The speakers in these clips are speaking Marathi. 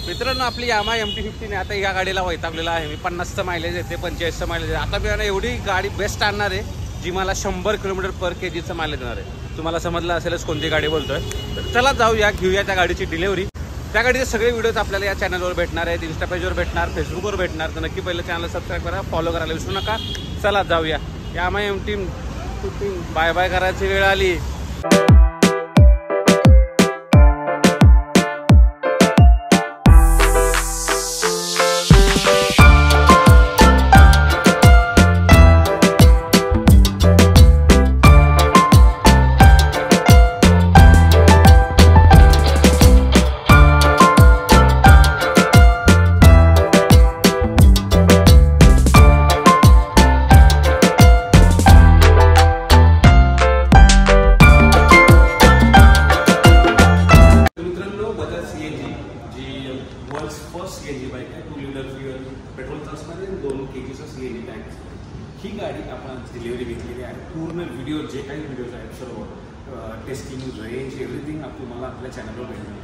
मित्रांनो आपली यामा MT-15 आता या गाडीला वैतागलेला आहे मी. 50चं मायलेज येते, 45चं मायलेज आहे. आता मी एवढी गाडी बेस्ट आणणार आहे जी मला 100 किलोमीटर पर kgचं मायलेज देणार आहे. तुम्हाला समजलं असेलच कोणती गाडी बोलतोय. तर चला जाऊया, घेऊया त्या गाडीची डिलिव्हरी. त्या गाडीचे सगळे व्हिडिओज आपल्याला या चॅनलवर भेटणार आहेत, इंस्टा पेजवर भेटणार, फेसबुकवर भेटणार. तर नक्की पहिलं चॅनल सबस्क्राईब करा, फॉलो करायला विसरू नका. चला जाऊया. यामा MT-15 बाय बाय करायची वेळ आली. फर्स्ट CNG बाईक आहे, 2 लिटर फ्युएल पेट्रोल असणारी 2 kgचा CNG टँक. ही गाडी आपण डिलिव्हरी घेतलेली आहे. पूर्ण व्हिडिओ जे काही व्हिडिओज आहेत सर्व टेस्टिंग, रेंज, एव्हरीथिंग तुम्हाला आपल्या चॅनलवर भेटणार.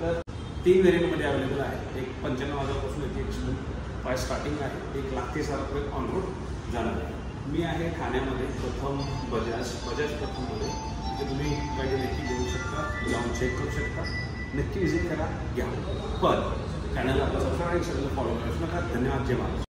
तर 3 व्हेरियंटमध्ये अवेलेबल आहे. एक 95,000पासून एक 105 स्टार्टिंग आहे. 1,30,000 ऑन रोड जाणार आहे. मी आहे ठाण्यामध्ये प्रथम बजाज प्रथममध्ये. तिथे तुम्ही गाडी नक्की घेऊ शकता, जाऊन चेक करू शकता, नक्की विजिट करा, घ्या. पण चॅनलला सबस्क्राईब, फॉलो करू नका. धन्यवाद. जय महाराज.